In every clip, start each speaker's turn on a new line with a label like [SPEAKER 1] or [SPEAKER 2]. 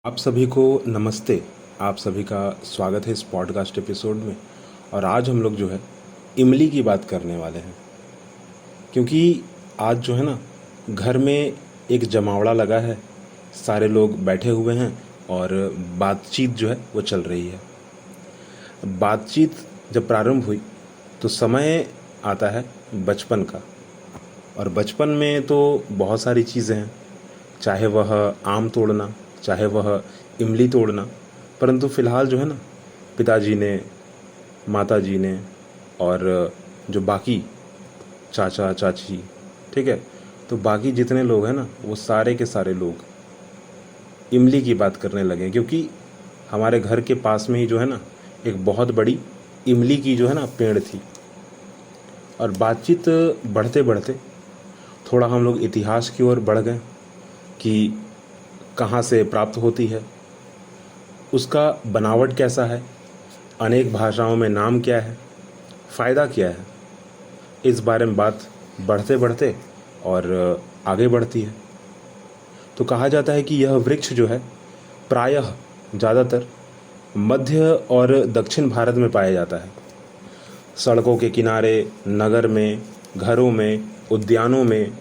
[SPEAKER 1] आप सभी को नमस्ते। आप सभी का स्वागत है इस पॉडकास्ट एपिसोड में। और आज हम लोग जो है इमली की बात करने वाले हैं, क्योंकि आज जो है ना घर में एक जमावड़ा लगा है, सारे लोग बैठे हुए हैं और बातचीत जो है वो चल रही है। बातचीत जब प्रारंभ हुई तो समय आता है बचपन का, और बचपन में तो बहुत सारी चीज़ें हैं, चाहे वह आम तोड़ना, चाहे वह इमली तोड़ना। परंतु फ़िलहाल जो है ना पिताजी ने, माताजी ने और जो बाकी चाचा चाची, ठीक है, तो बाकी जितने लोग हैं ना वो सारे के सारे लोग इमली की बात करने लगे, क्योंकि हमारे घर के पास में ही जो है ना एक बहुत बड़ी इमली की जो है ना पेड़ थी। और बातचीत बढ़ते बढ़ते थोड़ा हम लोग इतिहास की ओर बढ़ गए कि कहाँ से प्राप्त होती है, उसका बनावट कैसा है, अनेक भाषाओं में नाम क्या है, फ़ायदा क्या है। इस बारे में बात बढ़ते बढ़ते और आगे बढ़ती है। तो कहा जाता है कि यह वृक्ष जो है प्रायः ज़्यादातर मध्य और दक्षिण भारत में पाया जाता है। सड़कों के किनारे, नगर में, घरों में, उद्यानों में,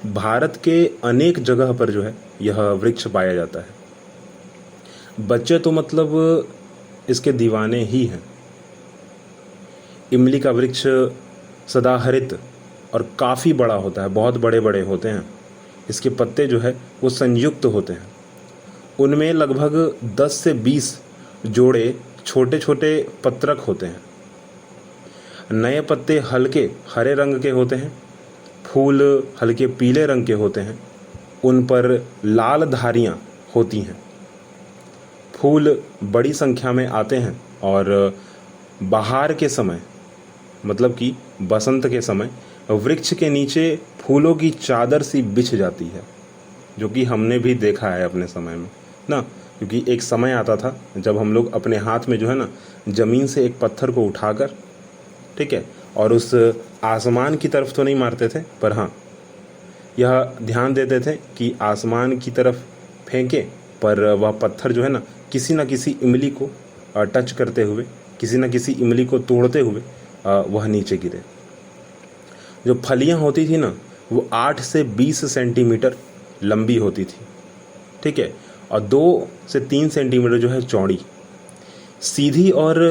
[SPEAKER 1] भारत के अनेक जगह पर जो है यह वृक्ष पाया जाता है। बच्चे तो मतलब इसके दीवाने ही हैं। इमली का वृक्ष सदाहरित और काफ़ी बड़ा होता है, बहुत बड़े बड़े होते हैं। इसके पत्ते जो है वो संयुक्त होते हैं, उनमें लगभग 10 से 20 जोड़े छोटे छोटे पत्रक होते हैं। नए पत्ते हल्के हरे रंग के होते हैं, फूल हल्के पीले रंग के होते हैं, उन पर लाल धारियाँ होती हैं। फूल बड़ी संख्या में आते हैं और बहार के समय, मतलब कि बसंत के समय, वृक्ष के नीचे फूलों की चादर सी बिछ जाती है, जो कि हमने भी देखा है अपने समय में ना। क्योंकि एक समय आता था जब हम लोग अपने हाथ में जो है ना ज़मीन से एक पत्थर को उठाकर, ठीक है, और उस आसमान की तरफ तो नहीं मारते थे, पर हाँ यह ध्यान देते थे कि आसमान की तरफ फेंके पर वह पत्थर जो है ना किसी इमली को टच करते हुए, किसी इमली को तोड़ते हुए वह नीचे गिरे। जो फलियां होती थी ना वो 8 से 20 सेंटीमीटर लंबी होती थी, ठीक है, और 2 से 3 सेंटीमीटर जो है चौड़ी, सीधी और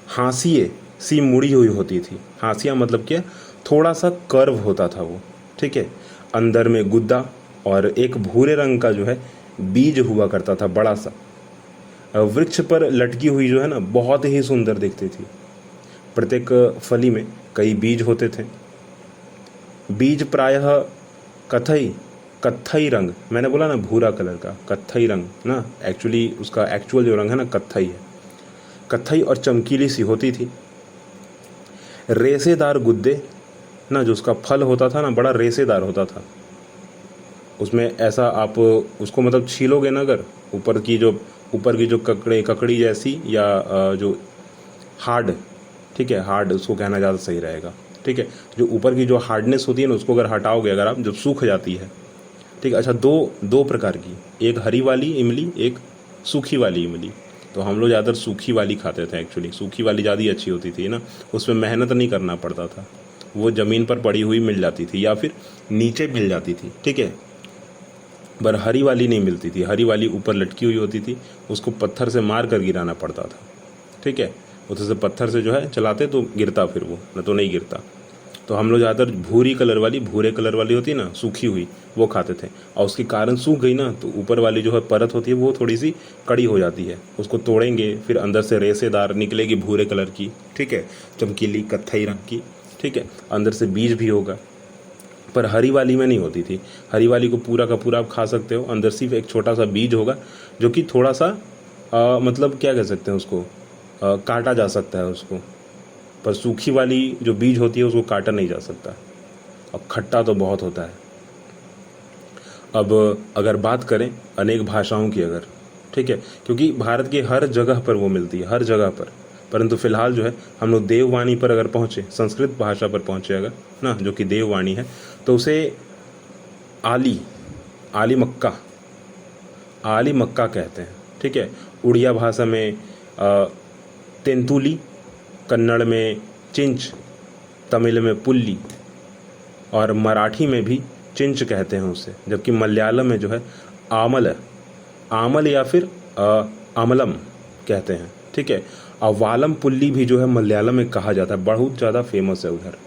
[SPEAKER 1] हाशिए सी मुड़ी हुई होती थी। हाशिया मतलब क्या, थोड़ा सा कर्व होता था वो, ठीक है। अंदर में गुद्दा और एक भूरे रंग का जो है बीज हुआ करता था, बड़ा सा। वृक्ष पर लटकी हुई जो है ना बहुत ही सुंदर दिखती थी। प्रत्येक फली में कई बीज होते थे। बीज प्रायः कथई कत्थई रंग, मैंने बोला ना भूरा कलर का, कत्थई रंग ना, एक्चुअली उसका एक्चुअल जो रंग है ना कत्थई है। कत्थई और चमकीली सी होती थी। रेसेदार गुद्दे ना, जो उसका फल होता था ना बड़ा रेसेदार होता था। उसमें ऐसा आप उसको मतलब छीलोगे ना अगर, ऊपर की जो ककड़ी जैसी या जो हार्ड, ठीक है, हार्ड उसको कहना ज़्यादा सही रहेगा, ठीक है, जो ऊपर की जो हार्डनेस होती है ना उसको अगर हटाओगे, अगर आप, जब सूख जाती है, ठीक है। अच्छा, दो प्रकार की, एक हरी वाली इमली, एक सूखी वाली इमली। तो हम लोग ज़्यादातर सूखी वाली खाते थे। एक्चुअली सूखी वाली ज़्यादा अच्छी होती थी ना, उसमें मेहनत नहीं करना पड़ता था, वो ज़मीन पर पड़ी हुई मिल जाती थी या फिर नीचे मिल जाती थी, ठीक है। पर हरी वाली नहीं मिलती थी, हरी वाली ऊपर लटकी हुई होती थी, उसको पत्थर से मार कर गिराना पड़ता था, ठीक है। उधर से पत्थर से जो है चलाते तो गिरता, फिर वो न तो नहीं गिरता। तो हम लोग ज़्यादातर भूरे कलर वाली होती है ना, सूखी हुई, वो खाते थे। और उसके कारण सूख गई ना तो ऊपर वाली जो है परत होती है वो थोड़ी सी कड़ी हो जाती है। उसको तोड़ेंगे, फिर अंदर से रेसेदार निकलेगी भूरे कलर की, ठीक है, चमकीली कत्थई रंग की, ठीक है, अंदर से बीज भी होगा। पर हरी वाली में नहीं होती थी। हरी वाली को पूरा का पूरा आप खा सकते हो, अंदर सिर्फ एक छोटा सा बीज होगा जो कि थोड़ा सा मतलब क्या कह सकते हैं उसको, काटा जा सकता है उसको। पर सूखी वाली जो बीज होती है उसको काटा नहीं जा सकता, और खट्टा तो बहुत होता है। अब अगर बात करें अनेक भाषाओं की अगर, ठीक है, क्योंकि भारत के हर जगह पर वो मिलती है, हर जगह पर। परंतु फिलहाल जो है हम लोग देववाणी पर अगर पहुँचे, संस्कृत भाषा पर पहुँचे अगर ना, जो कि देववाणी है, तो उसे आली, आली मक्का, आली मक्का कहते हैं। ठीक है, उड़िया भाषा में तेंतुली, कन्नड़ में चिंच, तमिल में पुल्ली और मराठी में भी चिंच कहते हैं उसे, जबकि मलयालम में जो है आमल या फिर अमलम कहते हैं। ठीक है, और वालम पुल्ली भी जो है मलयालम में कहा जाता है, बहुत ज़्यादा फेमस है उधर।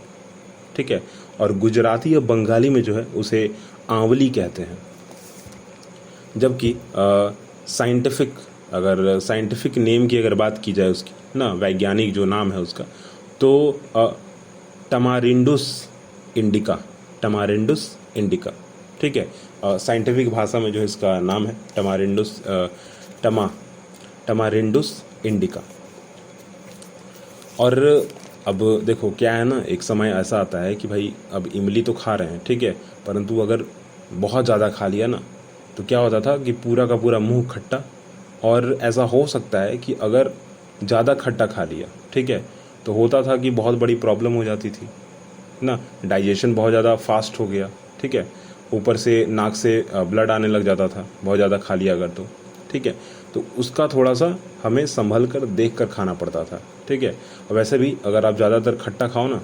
[SPEAKER 1] ठीक है, और गुजराती और बंगाली में जो है उसे आंवली कहते हैं। जबकि साइंटिफिक नेम की अगर बात की जाए उसकी ना, वैज्ञानिक जो नाम है उसका, तो टमारिंडुस इंडिका। ठीक है, साइंटिफिक भाषा में जो इसका नाम है टमारिंडुस इंडिका। और अब देखो क्या है ना, एक समय ऐसा आता है कि भाई अब इमली तो खा रहे हैं, ठीक है, परंतु अगर बहुत ज़्यादा खा लिया ना तो क्या होता था कि पूरा का पूरा मुंह खट्टा, और ऐसा हो सकता है कि अगर ज़्यादा खट्टा खा लिया, ठीक है, तो होता था कि बहुत बड़ी प्रॉब्लम हो जाती थी ना, डाइजेशन बहुत ज़्यादा फास्ट हो गया। ठीक है, ऊपर से नाक से ब्लड आने लग जाता था बहुत ज़्यादा खा लिया अगर तो। ठीक है, तो उसका थोड़ा सा हमें संभल कर देख कर खाना पड़ता था। ठीक है, और वैसे भी अगर आप ज़्यादातर खट्टा खाओ ना,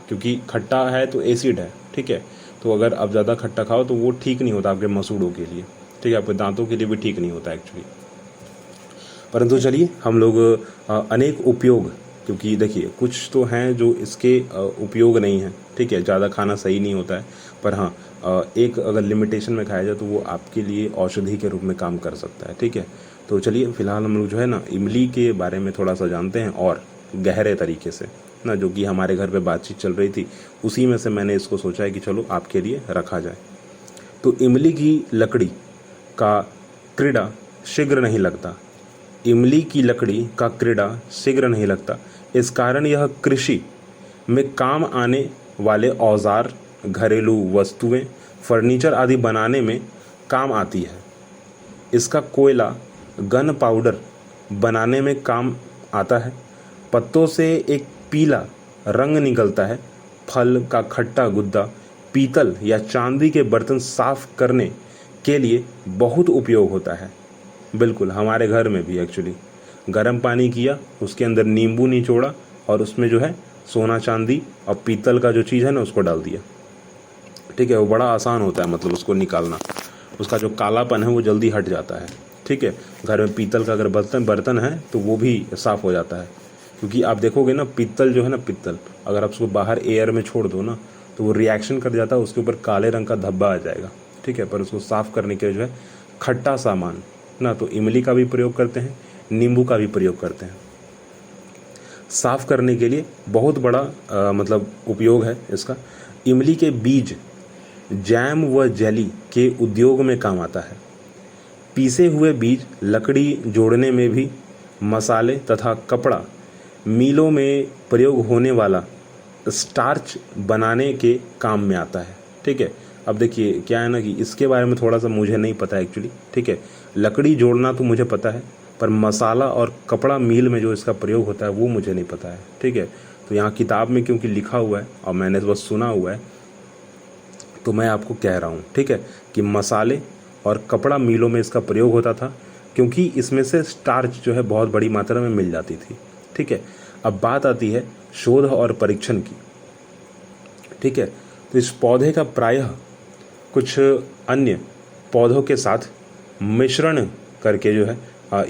[SPEAKER 1] क्योंकि खट्टा है तो एसिड है, ठीक है, तो अगर आप ज़्यादा खट्टा खाओ तो वो ठीक नहीं होता आपके मसूड़ों के लिए, ठीक है, आपके दांतों के लिए भी ठीक नहीं होता एक्चुअली। परंतु चलिए हम लोग अनेक उपयोग, क्योंकि देखिए कुछ तो हैं जो इसके उपयोग नहीं हैं, ठीक है, ज़्यादा खाना सही नहीं होता है, पर हाँ एक अगर लिमिटेशन में खाया जाए तो वो आपके लिए औषधि के रूप में काम कर सकता है। ठीक है, तो चलिए फिलहाल हम लोग जो है ना इमली के बारे में थोड़ा सा जानते हैं और गहरे तरीके से ना, जो कि हमारे घर पे बातचीत चल रही थी उसी में से मैंने इसको सोचा है कि चलो आपके लिए रखा जाए। तो इमली की लकड़ी का क्रीड़ा शीघ्र नहीं लगता, इमली की लकड़ी का क्रीड़ा शीघ्र नहीं लगता, इस कारण यह कृषि में काम आने वाले औजार, घरेलू वस्तुएं, फर्नीचर आदि बनाने में काम आती है। इसका कोयला गन पाउडर बनाने में काम आता है। पत्तों से एक पीला रंग निकलता है। फल का खट्टा गुद्दा पीतल या चांदी के बर्तन साफ करने के लिए बहुत उपयोग होता है। बिल्कुल हमारे घर में भी एक्चुअली गर्म पानी किया, उसके अंदर नींबू निचोड़ा और उसमें जो है सोना चांदी और पीतल का जो चीज़ है ना उसको डाल दिया। ठीक है, वो बड़ा आसान होता है, मतलब उसको निकालना, उसका जो कालापन है वो जल्दी हट जाता है। ठीक है, घर में पीतल का अगर बर्तन है तो वो भी साफ़ हो जाता है, क्योंकि आप देखोगे ना पीतल जो है ना, पीतल अगर आप उसको बाहर एयर में छोड़ दो ना तो वो रिएक्शन कर जाता है, उसके ऊपर काले रंग का धब्बा आ जाएगा। ठीक है, पर उसको साफ़ करने के लिए जो है खट्टा सामान ना, तो इमली का भी प्रयोग करते हैं, नींबू का भी प्रयोग करते हैं। साफ़ करने के लिए बहुत बड़ा मतलब उपयोग है इसका। इमली के बीज जैम व जेली के उद्योग में काम आता है। पीसे हुए बीज लकड़ी जोड़ने में भी, मसाले तथा कपड़ा मिलों में प्रयोग होने वाला स्टार्च बनाने के काम में आता है। ठीक है, अब देखिए क्या है ना कि इसके बारे में थोड़ा सा मुझे नहीं पता है एक्चुअली। ठीक है, लकड़ी जोड़ना तो मुझे पता है, पर मसाला और कपड़ा मिल में जो इसका प्रयोग होता है वो मुझे नहीं पता है। ठीक है, तो यहाँ किताब में क्योंकि लिखा हुआ है और मैंने बस सुना हुआ है तो मैं आपको कह रहा हूँ। ठीक है, कि मसाले और कपड़ा मिलों में इसका प्रयोग होता था, क्योंकि इसमें से स्टार्च जो है बहुत बड़ी मात्रा में मिल जाती थी। ठीक है, अब बात आती है शोध और परीक्षण की। ठीक है, तो इस पौधे का प्रायः कुछ अन्य पौधों के साथ मिश्रण करके जो है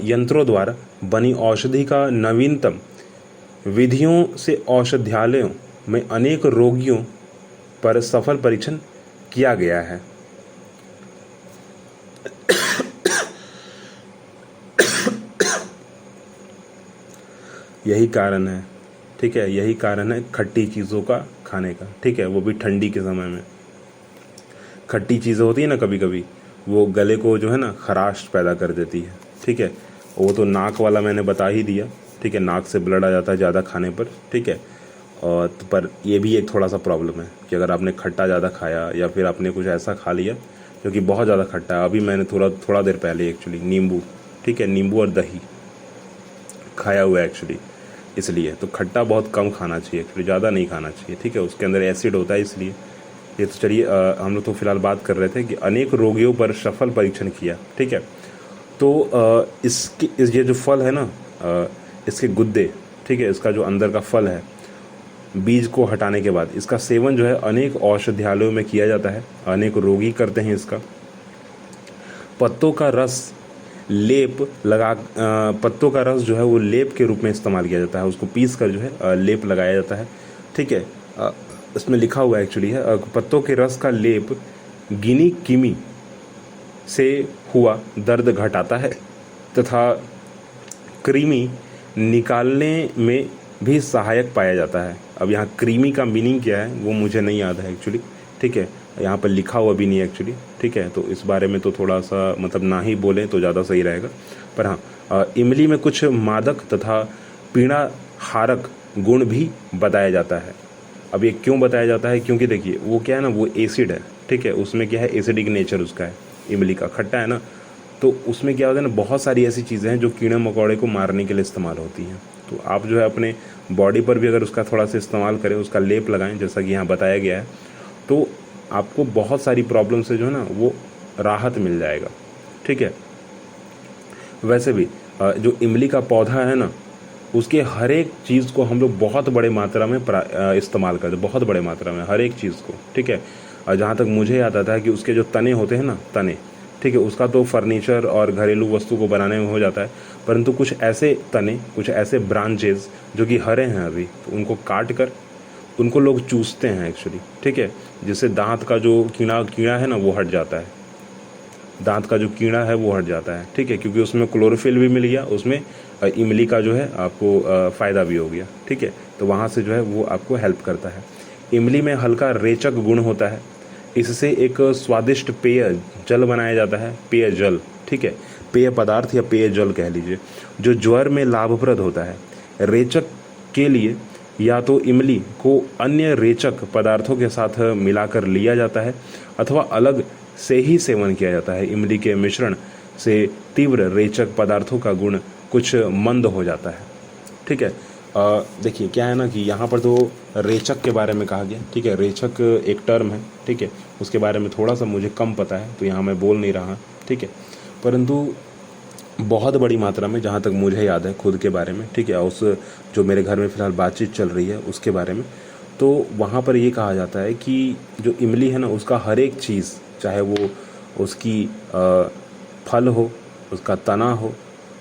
[SPEAKER 1] यंत्रों द्वारा बनी औषधि का नवीनतम विधियों से औषधालयों में अनेक रोगियों पर सफल परीक्षण किया गया है। यही कारण है, ठीक है, यही कारण है खट्टी चीज़ों का खाने का। ठीक है, वो भी ठंडी के समय में। खट्टी चीज़ें होती है ना कभी कभी, वो गले को जो है ना खराश पैदा कर देती है। ठीक है, वो तो नाक वाला मैंने बता ही दिया। ठीक है, नाक से ब्लड आ जाता है ज़्यादा खाने पर। ठीक है, और पर ये भी एक थोड़ा सा प्रॉब्लम है कि अगर आपने खट्टा ज़्यादा खाया या फिर आपने कुछ ऐसा खा लिया जो कि बहुत ज़्यादा खट्टा है। अभी मैंने थोड़ा देर पहले एक्चुअली नींबू, ठीक है, नींबू और दही खाया हुआ है एक्चुअली, इसलिए तो खट्टा बहुत कम खाना चाहिए एक्चुअली, ज़्यादा नहीं खाना चाहिए। ठीक है, उसके अंदर एसिड होता है इसलिए। ये तो चलिए हम लोग तो फिलहाल बात कर रहे थे कि अनेक रोगियों पर सफल परीक्षण किया। ठीक है, तो ये जो फल है ना, इसके गुद्दे, ठीक है, इसका जो अंदर का फल है, बीज को हटाने के बाद इसका सेवन जो है अनेक औषधालयों में किया जाता है, अनेक रोगी करते हैं इसका। पत्तों का रस पत्तों का रस जो है वो लेप के रूप में इस्तेमाल किया जाता है, उसको पीस कर जो है लेप लगाया जाता है, ठीक है। इसमें लिखा हुआ एक्चुअली है, पत्तों के रस का लेप गिनी किमी से हुआ दर्द घटाता है तथा कृमि निकालने में भी सहायक पाया जाता है। अब यहाँ कृमि का मीनिंग क्या है वो मुझे नहीं याद है एक्चुअली, ठीक है, यहाँ पर लिखा हुआ भी नहीं है एक्चुअली, ठीक है, तो इस बारे में तो थोड़ा सा मतलब ना ही बोलें तो ज़्यादा सही रहेगा। पर हाँ, इमली में कुछ मादक तथा पीड़ा हारक गुण भी बताया जाता है। अब ये क्यों बताया जाता है, क्योंकि देखिए वो क्या है ना, वो एसिड है, ठीक है, उसमें क्या है, एसिडिक नेचर उसका है, इमली का खट्टा है ना, तो उसमें क्या होता है ना, बहुत सारी ऐसी चीज़ें हैं जो कीड़े मकोड़े को मारने के लिए इस्तेमाल होती हैं। तो आप जो है अपने बॉडी पर भी अगर उसका थोड़ा सा इस्तेमाल करें, उसका लेप लगाएं जैसा कि यहाँ बताया गया है, तो आपको बहुत सारी प्रॉब्लम से जो है ना वो राहत मिल जाएगा, ठीक है। वैसे भी जो इमली का पौधा है ना, उसके हर एक चीज़ को हम लोग बहुत बड़े मात्रा में इस्तेमाल करते हैं, बहुत बड़े मात्रा में हर एक चीज़ को, ठीक है। जहाँ तक मुझे याद आता है कि उसके जो तने होते हैं ना, तने, ठीक है, उसका तो फर्नीचर और घरेलू वस्तु को बनाने में हो जाता है, परंतु कुछ ऐसे तने, कुछ ऐसे ब्रांचेज जो कि हरे हैं अभी, तो उनको काट कर उनको लोग चूसते हैं एक्चुअली, ठीक है, जिससे दांत का जो कीड़ा है ना वो हट जाता है, दांत का जो कीड़ा है वो हट जाता है, ठीक है, क्योंकि उसमें क्लोरोफिल भी मिल गया, उसमें इमली का जो है आपको फ़ायदा भी हो गया, ठीक है, तो वहाँ से जो है वो आपको हेल्प करता है। इमली में हल्का रेचक गुण होता है, इससे एक स्वादिष्ट पेय जल बनाया जाता है, पेय जल, ठीक है, पेय पदार्थ या पेय जल कह लीजिए, जो ज्वर में लाभप्रद होता है। रेचक के लिए या तो इमली को अन्य रेचक पदार्थों के साथ मिलाकर लिया जाता है अथवा अलग से ही सेवन किया जाता है। इमली के मिश्रण से तीव्र रेचक पदार्थों का गुण कुछ मंद हो जाता है, ठीक है। देखिए क्या है ना कि यहाँ पर तो रेचक के बारे में कहा गया, ठीक है, रेचक एक टर्म है, ठीक है, उसके बारे में थोड़ा सा मुझे कम पता है तो यहाँ मैं बोल नहीं रहा, ठीक है, परंतु बहुत बड़ी मात्रा में जहाँ तक मुझे याद है खुद के बारे में, ठीक है, उस जो मेरे घर में फ़िलहाल बातचीत चल रही है उसके बारे में, तो वहाँ पर ये कहा जाता है कि जो इमली है ना उसका हर एक चीज़, चाहे वो उसकी फल हो, उसका तना हो,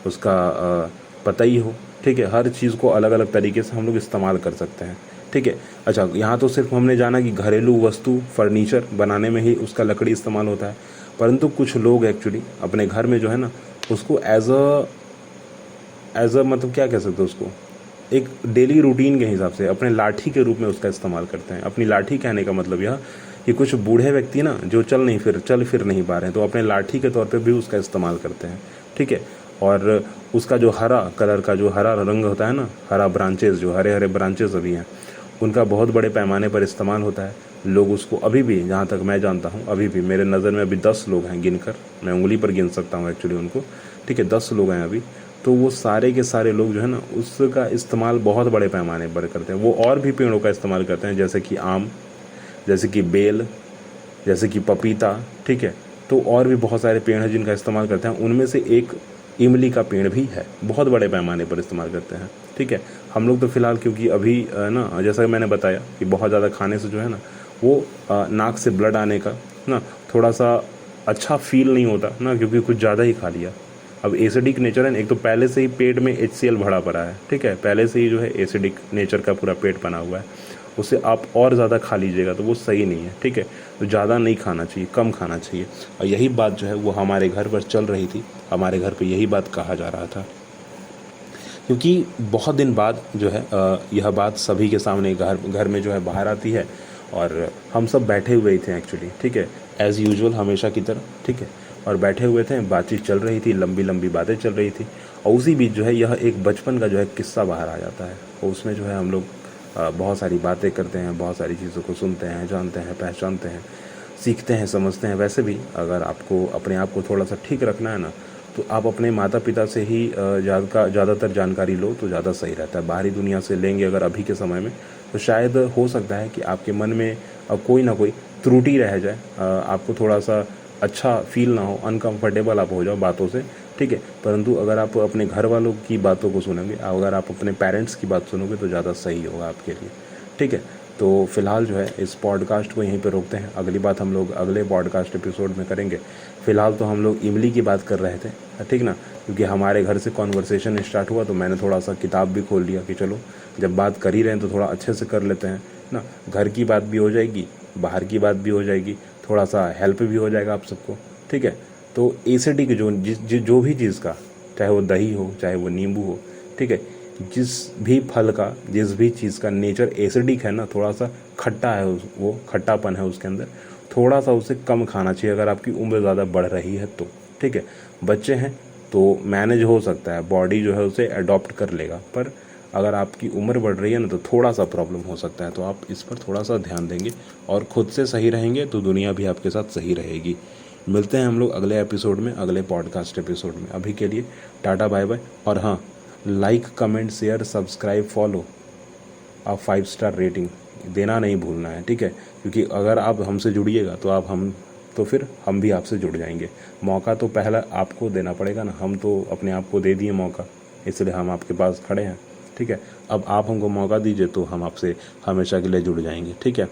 [SPEAKER 1] उसका पतई हो, ठीक है, हर चीज़ को अलग अलग तरीके से हम लोग इस्तेमाल कर सकते हैं, ठीक है। अच्छा, यहाँ तो सिर्फ हमने जाना कि घरेलू वस्तु फर्नीचर बनाने में ही उसका लकड़ी इस्तेमाल होता है, परंतु कुछ लोग एक्चुअली अपने घर में जो है ना उसको एज अ मतलब क्या कह सकते हैं, उसको एक डेली रूटीन के हिसाब से अपने लाठी के रूप में उसका इस्तेमाल करते हैं। अपनी लाठी कहने का मतलब यह कि कुछ बूढ़े व्यक्ति ना जो चल फिर नहीं पा रहे हैं, तो अपने लाठी के तौर पे भी उसका इस्तेमाल करते हैं, ठीक है। और उसका जो हरा कलर का जो हरा रंग होता है ना, हरा ब्रांचेस, जो हरे हरे ब्रांचेस अभी हैं, उनका बहुत बड़े पैमाने पर इस्तेमाल होता है। लोग उसको अभी भी, जहाँ तक मैं जानता हूँ, अभी भी मेरे नज़र में अभी 10 लोग हैं, गिनकर मैं उंगली पर गिन सकता हूँ एक्चुअली उनको, ठीक है, 10 लोग हैं अभी, तो वो सारे के सारे लोग जो है ना उसका इस्तेमाल बहुत बड़े पैमाने पर करते हैं। वो और भी पेड़ों का इस्तेमाल करते हैं, जैसे कि आम, जैसे कि बेल, जैसे कि पपीता, ठीक है, तो और भी बहुत सारे पेड़ हैं जिनका इस्तेमाल करते हैं। उनमें से एक इमली का पेड़ भी है, बहुत बड़े पैमाने पर इस्तेमाल करते हैं, ठीक है। हम लोग तो फ़िलहाल क्योंकि अभी ना, जैसा मैंने बताया कि बहुत ज़्यादा खाने से जो है ना वो नाक से ब्लड आने का ना थोड़ा सा अच्छा फील नहीं होता ना, क्योंकि कुछ ज़्यादा ही खा लिया। अब एसिडिक नेचर है, एक तो पहले से ही पेट में HCl भरा पड़ा है, ठीक है, पहले से ही जो है एसिडिक नेचर का पूरा पेट बना हुआ है, उससे आप और ज़्यादा खा लीजिएगा तो वो सही नहीं है, ठीक है। तो ज़्यादा नहीं खाना चाहिए, कम खाना चाहिए। और यही बात जो है वो हमारे घर पर चल रही थी, हमारे घर पे यही बात कहा जा रहा था, क्योंकि बहुत दिन बाद जो है यह बात सभी के सामने घर में जो है बाहर आती है, और हम सब बैठे हुए थे एक्चुअली, ठीक है, एज़ यूजुअल हमेशा की तरह, ठीक है, और बैठे हुए थे, बातचीत चल रही थी, लंबी लंबी बातें चल रही थी, और उसी बीच जो है यह एक बचपन का जो है किस्सा बाहर आ जाता है, और उसमें जो है हम लोग बहुत सारी बातें करते हैं, बहुत सारी चीज़ों को सुनते हैं, जानते हैं, पहचानते हैं, सीखते हैं, समझते हैं। वैसे भी अगर आपको अपने आप को थोड़ा सा ठीक रखना है ना, तो आप अपने माता पिता से ही ज़्यादातर जानकारी लो तो ज़्यादा सही रहता है। बाहरी दुनिया से लेंगे अगर अभी के समय में, तो शायद हो सकता है कि आपके मन में कोई ना कोई त्रुटि रह जाए, आपको थोड़ा सा अच्छा फील ना हो, अनकंफर्टेबल आप हो जाओ बातों से, ठीक है। परंतु अगर आप अपने घर वालों की बातों को सुनेंगे, अगर आप अपने पेरेंट्स की बात सुनोगे तो ज़्यादा सही होगा आपके लिए, ठीक है। तो फिलहाल जो है इस पॉडकास्ट को यहीं पे रोकते हैं, अगली बात हम लोग अगले पॉडकास्ट एपिसोड में करेंगे। फ़िलहाल तो हम लोग इमली की बात कर रहे थे, ठीक ना, क्योंकि हमारे घर से कॉन्वर्सेशन स्टार्ट हुआ तो मैंने थोड़ा सा किताब भी खोल लिया कि चलो जब बात कर ही रहे हैं तो थोड़ा अच्छे से कर लेते हैं ना। घर की बात भी हो जाएगी, बाहर की बात भी हो जाएगी, थोड़ा सा हेल्प भी हो जाएगा आप सबको, ठीक है। तो एसिडिक जो भी चीज़ का, चाहे वो दही हो चाहे वो नींबू हो, ठीक है, जिस भी फल का जिस भी चीज़ का नेचर एसिडिक है ना, थोड़ा सा खट्टा है, वो खट्टापन है उसके अंदर, थोड़ा सा उसे कम खाना चाहिए अगर आपकी उम्र ज़्यादा बढ़ रही है तो, ठीक है। बच्चे हैं तो मैनेज हो सकता है, बॉडी जो है उसे अडॉप्ट कर लेगा, पर अगर आपकी उम्र बढ़ रही है ना तो थोड़ा सा प्रॉब्लम हो सकता है। तो आप इस पर थोड़ा सा ध्यान देंगे और ख़ुद से सही रहेंगे तो दुनिया भी आपके साथ सही रहेगी। मिलते हैं हम लोग अगले एपिसोड में, अगले पॉडकास्ट एपिसोड में। अभी के लिए टाटा बाय बाय। और हाँ, like comment share subscribe follow और 5 स्टार रेटिंग देना नहीं भूलना है, ठीक है। क्योंकि अगर आप हमसे जुड़िएगा तो फिर हम भी आपसे जुड़ जाएंगे। मौका तो पहला आपको देना पड़ेगा ना, हम तो अपने आप को दे दिए मौका, इसलिए हम आपके पास खड़े हैं, ठीक है। अब आप हमको मौका दीजिए तो हम आपसे हमेशा के लिए जुड़ जाएंगे, ठीक है।